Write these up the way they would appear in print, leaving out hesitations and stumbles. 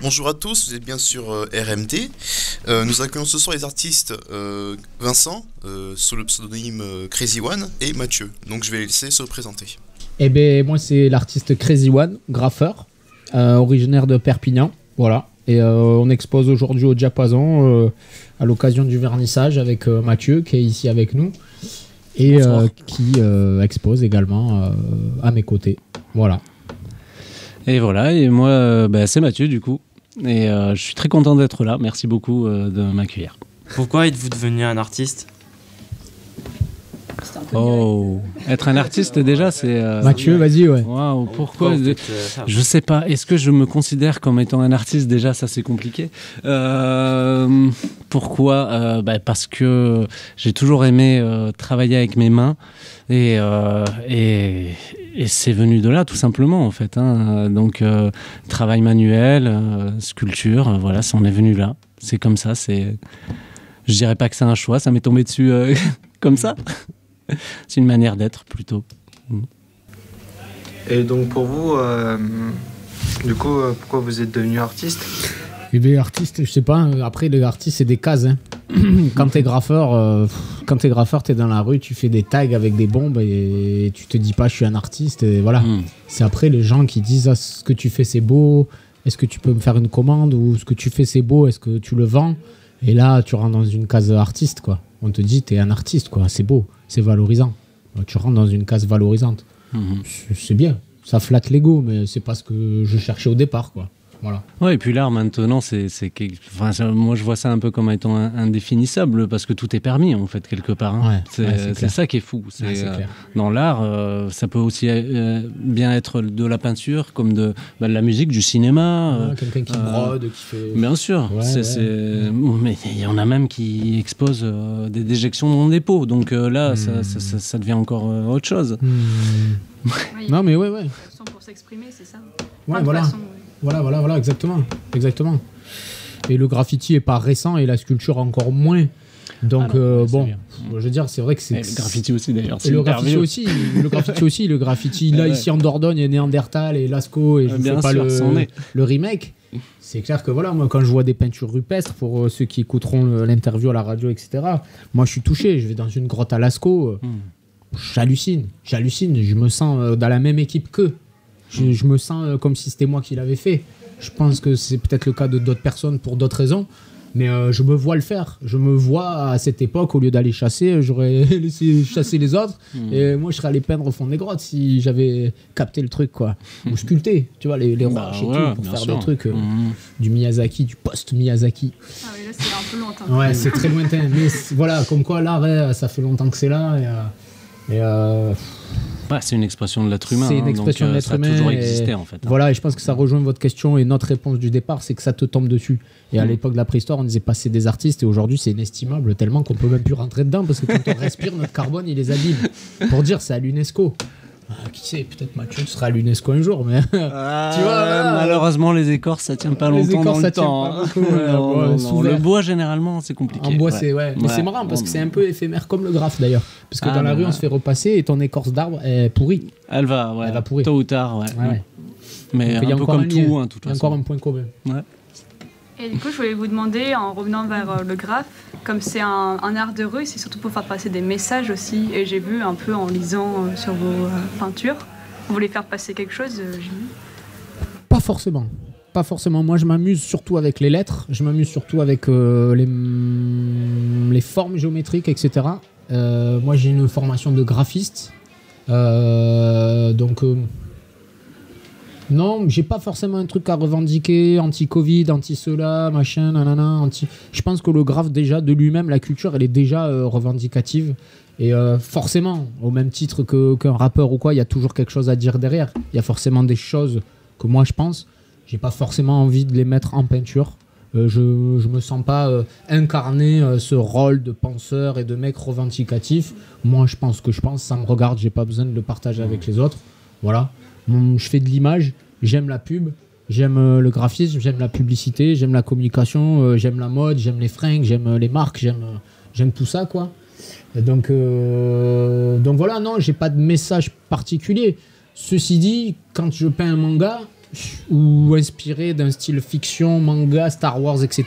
bonjour à tous, vous êtes bien sur RMD. Nous accueillons ce soir les artistes Vincent, sous le pseudonyme Crazy One, et Mathieu. Donc je vais les laisser se présenter. Eh ben moi c'est l'artiste Crazy One, graffeur, originaire de Perpignan, voilà. Et on expose aujourd'hui au Diapason à l'occasion du vernissage avec Mathieu qui est ici avec nous et qui expose également à mes côtés, voilà. Et voilà, et moi c'est Mathieu du coup, et je suis très content d'être là, merci beaucoup de m'accueillir. Pourquoi êtes-vous devenu un artiste ? Oh, être un artiste déjà c'est... Mathieu, vas-y, ouais. Waouh, pourquoi je sais pas, est-ce que je me considère comme étant un artiste déjà, ça c'est compliqué. Pourquoi parce que j'ai toujours aimé travailler avec mes mains et c'est venu de là tout simplement en fait, hein. Donc travail manuel, sculpture, voilà, ça en est venu là, c'est comme ça, je dirais pas que c'est un choix, ça m'est tombé dessus comme ça. C'est une manière d'être plutôt. Et donc pour vous, du coup, pourquoi vous êtes devenu artiste ? Eh bien, artiste, je sais pas, après les artistes c'est des cases, hein. Quand t'es graffeur, t'es dans la rue, tu fais des tags avec des bombes et tu te dis pas je suis un artiste, et voilà. C'est après les gens qui disent ce que tu fais c'est beau, est-ce que tu peux me faire une commande, ou ce que tu fais c'est beau, est-ce que tu le vends ? Et là tu rentres dans une case artiste, quoi. On te dit t'es un artiste, quoi, c'est beau, c'est valorisant. Tu rentres dans une case valorisante. C'est bien, ça flatte l'ego, mais c'est pas ce que je cherchais au départ, quoi. Voilà. Ouais, et puis l'art maintenant, moi je vois ça un peu comme étant indéfinissable parce que tout est permis en fait quelque part. Hein. Ouais, c'est ça qui est fou. Dans l'art, ça peut aussi bien être de la peinture comme de la musique, du cinéma. Quelqu'un qui brode, qui fait. Bien sûr. Mais il y en a même qui exposent des déjections dans des pots. Donc là, ça devient encore autre chose. Non mais ouais. Façon pour s'exprimer, c'est ça. Ouais, voilà. Voilà, exactement. Et le graffiti est pas récent et la sculpture encore moins. Donc je veux dire, c'est vrai que c'est. Et le graffiti aussi d'ailleurs. Et le graffiti aussi, le graffiti là ici en Dordogne, il y a Néandertal et Lascaux et je ne fais pas le remake. C'est clair que voilà, moi quand je vois des peintures rupestres, pour ceux qui écouteront l'interview à la radio, etc. Moi je suis touché. Je vais dans une grotte à Lascaux, j'hallucine. Je me sens dans la même équipe qu'eux. Je me sens comme si c'était moi qui l'avais fait. Je pense que c'est peut-être le cas de d'autres personnes pour d'autres raisons, mais je me vois le faire. Je me vois à cette époque, au lieu d'aller chasser, j'aurais laissé chasser les autres et moi je serais allé peindre au fond des grottes si j'avais capté le truc, quoi. Ou sculpter, tu vois, les roches et tout, pour faire des trucs du Miyazaki, du post-Miyazaki. Ah oui, là c'est un peu lointain. Ouais, c'est très lointain, mais voilà, comme quoi l'art, ça fait longtemps que c'est là c'est une expression de l'être humain. C'est une expression de l'être humain. Ça a toujours existé en fait. Voilà, et je pense que ça rejoint votre question et notre réponse du départ, c'est que ça te tombe dessus. Et à l'époque de la préhistoire, on disait passer des artistes, et aujourd'hui c'est inestimable tellement qu'on peut même plus rentrer dedans parce que quand on respire, notre carbone il les abîme. Pour dire, c'est à l'UNESCO. Qui sait, peut-être Mathieu sera à l'UNESCO un jour, mais tu vois, malheureusement les écorces ça tient pas longtemps dans le temps. Le bois généralement c'est compliqué. En bois mais c'est marrant parce que c'est un peu éphémère comme le graphe d'ailleurs, parce que dans la rue on se fait repasser et ton écorce d'arbre est pourrie. Elle va pourrir tôt ou tard. Mais un peu comme tout, il y a encore un point commun. Et du coup, je voulais vous demander, en revenant vers le graphe, comme c'est un art de rue, c'est surtout pour faire passer des messages aussi. Et j'ai vu un peu en lisant sur vos peintures, vous voulez faire passer quelque chose, j'ai vu. Pas forcément. Moi, je m'amuse surtout avec les lettres. Je m'amuse surtout avec les formes géométriques, etc. Moi, j'ai une formation de graphiste. Non, j'ai pas forcément un truc à revendiquer, anti-Covid, anti-cela, machin, nanana, Je pense que le graphe, déjà, de lui-même, la culture, elle est déjà revendicative. Et forcément, au même titre qu'un rappeur ou quoi, il y a toujours quelque chose à dire derrière. Il y a forcément des choses que moi, je pense. J'ai pas forcément envie de les mettre en peinture. Je me sens pas incarner ce rôle de penseur et de mec revendicatif. Moi, je pense que je pense, ça me regarde, j'ai pas besoin de le partager avec les autres. Voilà. Je fais de l'image, j'aime la pub, j'aime le graphisme, j'aime la publicité, j'aime la communication, j'aime la mode, j'aime les fringues, j'aime les marques, j'aime tout ça, quoi. Et donc voilà, non, j'ai pas de message particulier. Ceci dit, quand je peins un manga, ou inspiré d'un style fiction, manga, Star Wars, etc.,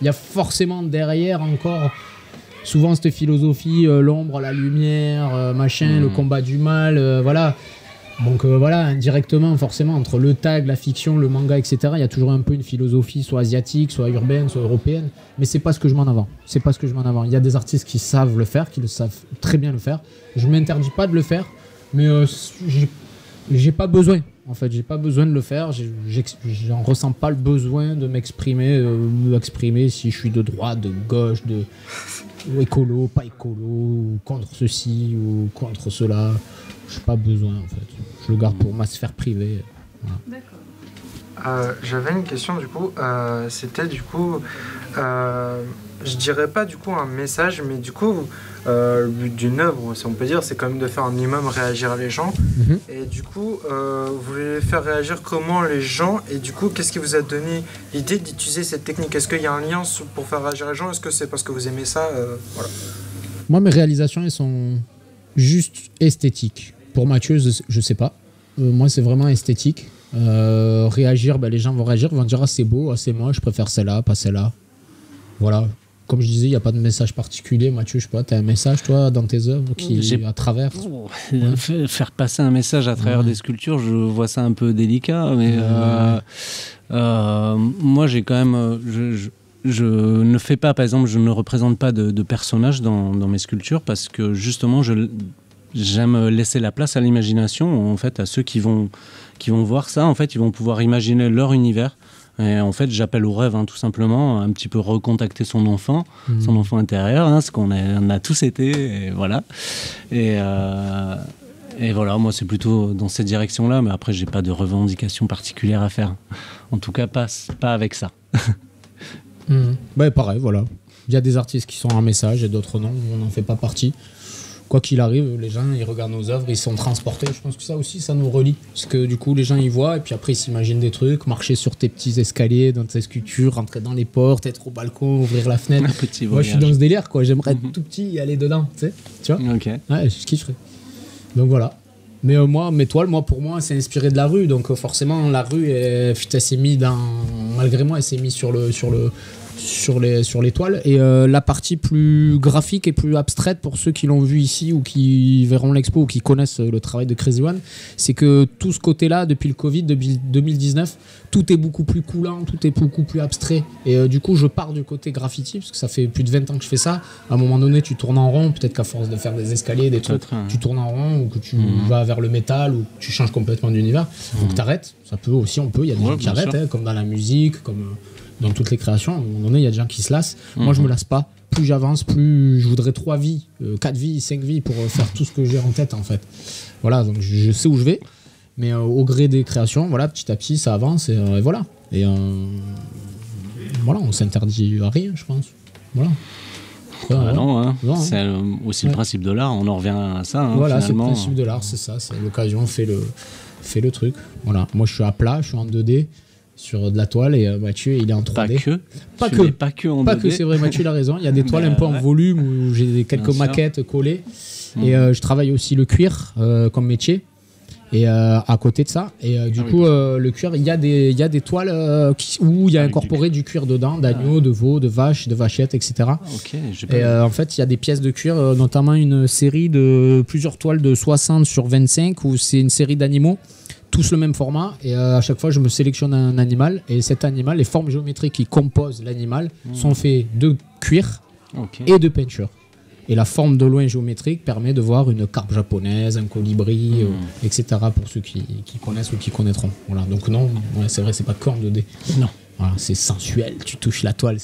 il y a forcément derrière encore souvent cette philosophie, l'ombre, la lumière, machin, le combat du mal, voilà. Donc voilà, indirectement, forcément, entre le tag, la fiction, le manga, etc., il y a toujours un peu une philosophie, soit asiatique, soit urbaine, soit européenne, mais c'est pas ce que je mets en avant. C'est pas ce que je mets en avant. Il y a des artistes qui savent le faire, qui le savent très bien le faire. Je m'interdis pas de le faire, mais j'ai pas besoin. En fait, j'ai pas besoin de le faire. J'en ressens pas le besoin de m'exprimer si je suis de droite, de gauche, ou écolo, pas écolo, ou contre ceci ou contre cela. J'ai pas besoin en fait. Je le garde pour ma sphère privée. Voilà. D'accord. J'avais une question du coup. C'était du coup, je dirais pas du coup un message, mais du coup, le but d'une œuvre, si on peut dire, c'est quand même de faire un minimum réagir les gens. Et du coup, vous voulez faire réagir comment les gens? Et du coup, qu'est-ce qui vous a donné l'idée d'utiliser cette technique? Est-ce qu'il y a un lien pour faire réagir les gens? Est-ce que c'est parce que vous aimez ça? Voilà. Moi, mes réalisations, elles sont juste esthétiques. Pour Mathieu, je sais pas. Moi, c'est vraiment esthétique. Réagir, les gens vont réagir, vont dire c'est beau, c'est moche, je préfère celle-là, pas celle-là. Voilà. Comme je disais, il n'y a pas de message particulier. Mathieu, je sais pas, tu as un message, toi, dans tes œuvres qui à travers Faire passer un message à travers des sculptures, je vois ça un peu délicat, mais moi, j'ai quand même... Je ne fais pas, par exemple, je ne représente pas de personnages dans mes sculptures parce que, justement, j'aime laisser la place à l'imagination, en fait, à ceux qui vont voir ça. En fait, ils vont pouvoir imaginer leur univers. Et en fait, j'appelle au rêve, tout simplement, un petit peu recontacter son enfant intérieur, ce qu'on a tous été, et voilà. Et voilà, moi, c'est plutôt dans cette direction-là, mais après, j'ai pas de revendication particulière à faire. En tout cas, pas avec ça. Pareil, voilà. Il y a des artistes qui sont un message et d'autres non, on n'en fait pas partie. Quoi qu'il arrive, les gens, ils regardent nos œuvres, ils sont transportés. Je pense que ça aussi, ça nous relie. Parce que du coup, les gens, ils voient, et puis après, ils s'imaginent des trucs, marcher sur tes petits escaliers, dans tes sculptures, rentrer dans les portes, être au balcon, ouvrir la fenêtre. Moi, je suis dans ce délire, quoi. J'aimerais être tout petit et aller dedans, tu vois. Ok. Ouais, je kifferais. Donc voilà. Mais mes toiles, pour moi, c'est inspiré de la rue. Donc forcément, la rue, elle s'est mise malgré moi, elle s'est mise sur les toiles. Et la partie plus graphique et plus abstraite pour ceux qui l'ont vu ici ou qui verront l'expo ou qui connaissent le travail de Crazy One, c'est que tout ce côté-là, depuis le Covid, depuis 2019, tout est beaucoup plus coulant, tout est beaucoup plus abstrait. Et du coup, je pars du côté graffiti, parce que ça fait plus de 20 ans que je fais ça. À un moment donné, tu tournes en rond, peut-être qu'à force de faire des escaliers, des trucs, tu tournes en rond, ou que tu vas vers le métal, ou que tu changes complètement d'univers. Donc t'arrêtes, ça peut aussi, il y a des gens qui arrêtent, comme dans la musique, comme... dans toutes les créations, à un moment donné, il y a des gens qui se lassent. Moi, je me lasse pas. Plus j'avance, plus je voudrais 3 vies, 4 vies, 5 vies pour faire tout ce que j'ai en tête, en fait. Voilà, donc je sais où je vais, mais au gré des créations, voilà, petit à petit, ça avance, et voilà. Et voilà, on s'interdit à rien, je pense. Voilà. Non, c'est aussi le principe de l'art, on en revient à ça. Voilà, finalement. c'est le principe de l'art, c'est ça, c'est l'occasion, fait le truc. Voilà, moi, je suis à plat, je suis en 2D. Sur de la toile, et Mathieu il est en 3D. Pas que en 2D. Pas que, c'est vrai, Mathieu il a raison. Il y a des toiles un peu en volume où j'ai quelques maquettes collées. Et je travaille aussi le cuir comme métier. Et à côté de ça, et du coup le cuir, il y a des toiles où il y a incorporé du cuir dedans, d'agneau, de veau, de vache, de vachette, etc. Et en fait, il y a des pièces de cuir, notamment une série de plusieurs toiles de 60 sur 25 où c'est une série d'animaux. Tous le même format, et à chaque fois je me sélectionne un animal, et cet animal, les formes géométriques qui composent l'animal sont faites de cuir et de peinture. Et la forme de loin géométrique permet de voir une carpe japonaise, un colibri, etc. pour ceux qui connaissent ou qui connaîtront. Voilà. Donc non, c'est vrai, c'est pas que en 2D. Non. Voilà, c'est sensuel, tu touches la toile.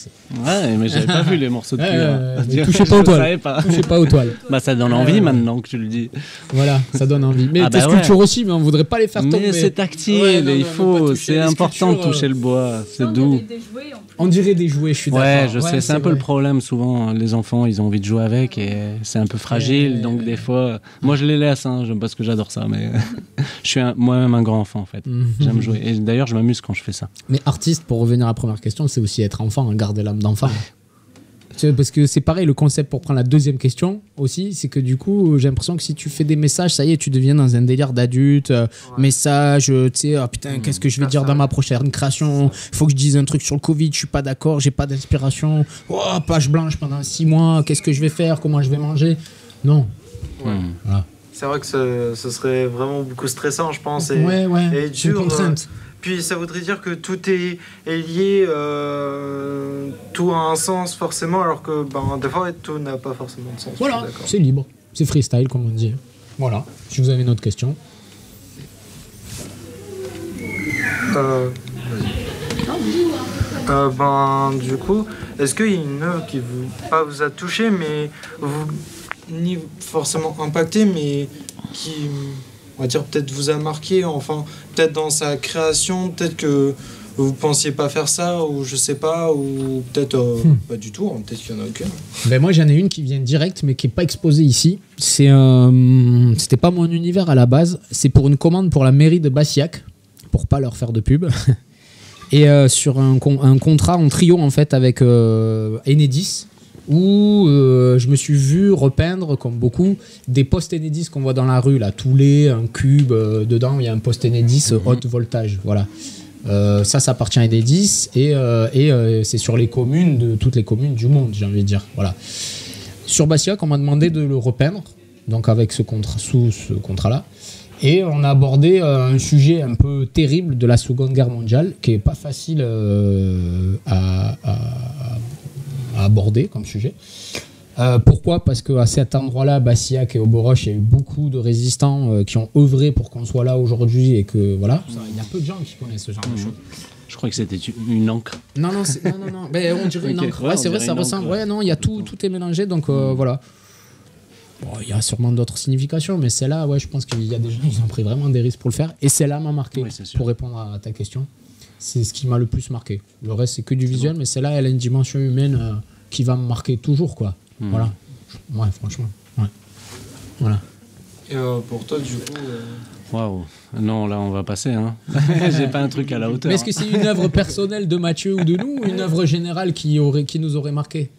Ouais, mais j'avais pas vu les morceaux de cuir. Touchez pas aux toiles. Touchez pas aux toiles. Ça donne envie maintenant que tu le dis. Voilà, ça donne envie. Mais tes sculptures aussi, mais on voudrait pas les faire tomber. Mais c'est tactile, c'est important de toucher le bois, c'est doux. On dirait des jouets, je suis d'accord. Ouais, je sais, c'est un peu le problème souvent. Les enfants, ils ont envie de jouer avec et c'est un peu fragile, donc des fois... Moi, je les laisse, parce que j'adore ça, mais je suis moi-même un grand enfant, en fait. J'aime jouer. Et d'ailleurs, je m'amuse quand je fais ça. Mais artiste, pour revenir à la première question, c'est aussi être enfant, garder l'âme d'enfant. Parce que c'est pareil, le concept pour prendre la deuxième question aussi, c'est que du coup, j'ai l'impression que si tu fais des messages, ça y est, tu deviens dans un délire d'adulte, message, tu sais, oh, putain, qu'est-ce que je vais dire dans ma prochaine création, il faut que je dise un truc sur le Covid, je suis pas d'accord, j'ai pas d'inspiration, oh, page blanche pendant 6 mois, qu'est-ce que je vais faire, comment je vais manger. Non. Voilà. C'est vrai que ce serait vraiment beaucoup stressant, je pense, et dur. Puis ça voudrait dire que tout est lié, tout a un sens forcément, alors que des fois tout n'a pas forcément de sens. Voilà, c'est libre, c'est freestyle comme on dit. Voilà, si vous avez une autre question. Du coup, est-ce qu'il y a une œuvre qui vous a touché, mais ni forcément impacté, mais qui, on va dire, peut-être vous a marqué, enfin, peut-être dans sa création, peut-être que vous pensiez pas faire ça, ou je sais pas, ou peut-être pas du tout, peut-être qu'il y en a aucune. Ben moi j'en ai une qui vient direct, mais qui est pas exposée ici. C'était pas mon univers à la base, c'est pour une commande pour la mairie de Bassillac, pour pas leur faire de pub. Et sur un contrat en trio en fait avec Enedis, où je me suis vu repeindre, comme beaucoup, des postes Enedis qu'on voit dans la rue, là, Toulé, un cube, dedans il y a un poste Enedis haute voltage, voilà. Ça appartient à Enedis et c'est sur les communes, de toutes les communes du monde, j'ai envie de dire, voilà. Sur Bassillac, on m'a demandé de le repeindre, donc avec sous ce contrat-là. Et on a abordé un sujet un peu terrible de la Seconde Guerre mondiale, qui est pas facile à aborder comme sujet. Pourquoi ? Parce qu'à cet endroit-là, Bassillac et Auboroche, il y a eu beaucoup de résistants qui ont œuvré pour qu'on soit là aujourd'hui, et que voilà, il y a peu de gens qui connaissent ce genre de choses. Je crois que c'était une encre. Non. Mais on dirait une encre. Ouais, c'est vrai, ça ressemble. Ouais, non, il y a tout est mélangé, donc voilà. Bon, il y a sûrement d'autres significations, mais celle-là, ouais, je pense qu'il y a des gens qui ont pris vraiment des risques pour le faire. Et celle-là m'a marqué, pour répondre à ta question. C'est ce qui m'a le plus marqué. Le reste, c'est que du visuel, mais celle-là, elle a une dimension humaine qui va me marquer toujours, quoi. Voilà. Ouais, franchement. Ouais. Voilà. Et pour toi, du coup... Waouh. Non, là, on va passer. Hein. J'ai pas un truc à la hauteur. Mais est-ce que c'est une œuvre personnelle de Mathieu ou de nous, ou une œuvre générale qui nous aurait marqué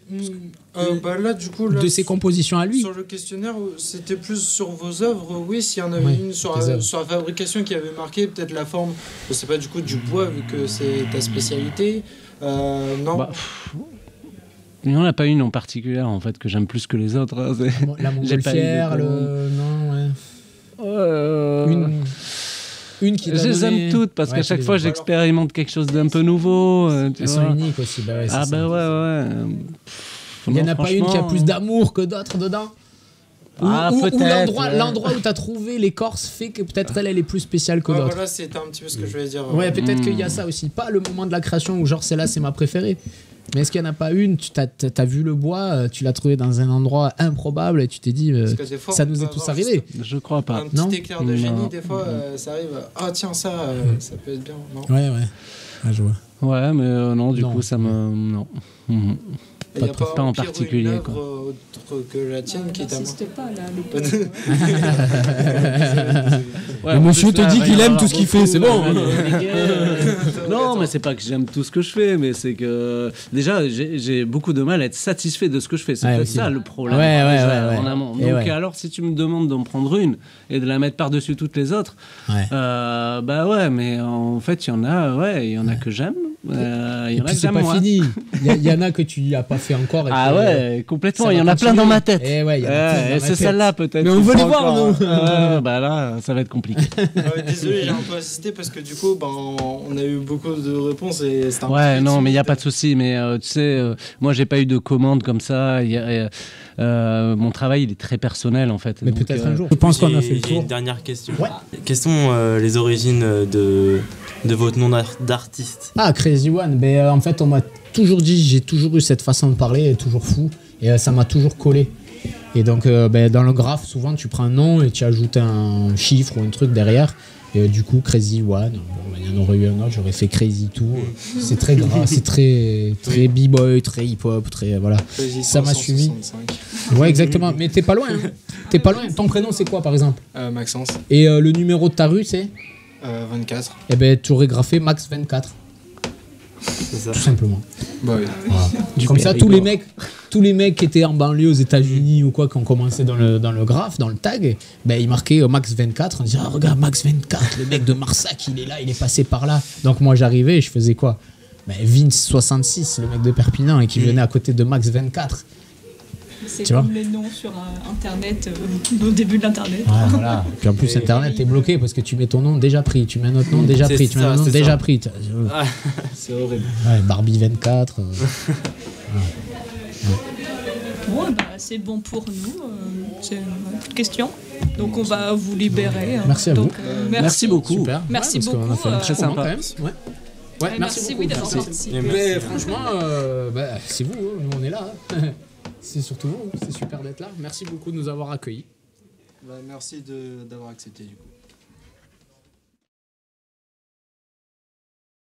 là, du coup... de ses compositions à lui. Sur le questionnaire, c'était plus sur vos œuvres, oui, s'il y en avait une sur la fabrication qui avait marqué, peut-être la forme, je sais pas, du coup, du bois, vu que c'est ta spécialité. Non. Il n'y en a pas une en particulier, en fait, que j'aime plus que les autres. Hein. La montgolfière, non, ouais. Une qui je les aime toutes parce qu'à chaque fois j'expérimente quelque chose d'un peu nouveau. Elles sont uniques aussi. Bah ouais, ouais. Il n'y en a pas une qui a plus d'amour que d'autres dedans. Ou l'endroit où tu as trouvé l'écorce fait que peut-être elle est plus spéciale que d'autres. Voilà, c'est un petit peu ce que je voulais dire. Ouais, peut-être qu'il y a ça aussi. Pas le moment de la création où genre celle-là c'est ma préférée. Mais est-ce qu'il n'y en a pas une, tu as vu le bois, tu l'as trouvé dans un endroit improbable et tu t'es dit, ça nous est tous arrivé. Je crois pas. Un petit éclair de génie, des fois, ça arrive. Ah tiens, ça peut être bien. Non ouais. Ah, je vois. Ouais, mais non, du coup, ça me... Non. Pas en particulier. Une œuvre autre que la tienne qui est à moi. Pas là. Le monsieur te dit qu'il aime tout ce qu'il fait, c'est bon. Non, mais c'est pas que j'aime tout ce que je fais, mais c'est que déjà j'ai beaucoup de mal à être satisfait de ce que je fais. C'est peut-être ça le problème en amont. Donc alors si tu me demandes de me prendre une et de la mettre par-dessus toutes les autres, bah ouais, mais en fait il y en a que j'aime. Il y en a que c'est pas fini. Il y en a que tu n'y as pas fait encore. Ouais, complètement. Il y en a plein dans ma tête. Et c'est celle-là peut-être. Mais on veut les voir, nous. Bah là, ça va être compliqué. Désolé, j'ai un peu assisté parce que du coup, on a eu beaucoup de réponses et c'était un peu. Ouais, non, mais il n'y a pas de souci. Mais tu sais, moi, j'ai pas eu de commande comme ça. Mon travail, il est très personnel en fait. Mais donc, peut-être un jour. Je pense qu'on a fait le tour. J'ai une dernière question. Ouais. Quelles sont les origines de votre nom d'artiste? Ah, Crazy One. En fait, on m'a toujours dit, j'ai toujours eu cette façon de parler, toujours fou, et ça m'a toujours collé. Et donc, dans le graphe, souvent, tu prends un nom et tu ajoutes un chiffre ou un truc derrière. Et du coup, Crazy One, il y en aurait eu un autre, j'aurais fait Crazy Two. C'est très gras, c'est très b-boy, très hip-hop, très voilà. Crazy ça m'a suivi. Ouais, exactement. Mais t'es pas loin. Hein. T'es pas loin. Ton prénom, c'est quoi, par exemple? Maxence. Et le numéro de ta rue, c'est 24. Et tu aurais graffé Max 24. C'est ça. Tout simplement. Bah oui. Voilà. Comme ça, tous les mecs tous les mecs qui étaient en banlieue aux États-Unis ou quoi, qui ont commencé dans le graphe, dans le tag, ben, ils marquaient Max 24. On disait, ah, regarde, Max 24, le mec de Marsac, il est là, il est passé par là. Donc moi, j'arrivais et je faisais quoi? Ben, Vince 66, le mec de Perpignan, et qui venait à côté de Max 24. C'est tu comme vois les noms sur Internet, au début de l'Internet. Ouais, voilà. Puis en plus, Internet est bloqué parce que tu mets ton nom déjà pris, tu mets un autre nom déjà pris, tu mets un nom déjà pris. C'est horrible. Ouais, Barbie 24. Bon, bah, c'est bon pour nous. C'est une question. Donc on va vous libérer. Merci à Donc, vous. Merci beaucoup. Super. Merci parce qu'on a fait un beaucoup, très sympa. moment quand même. Ouais. Ouais, merci oui d'avoir participé. Mais franchement, c'est vous, nous on est là. Hein. C'est surtout vous, c'est super d'être là. Merci beaucoup de nous avoir accueillis. Merci d'avoir accepté du coup.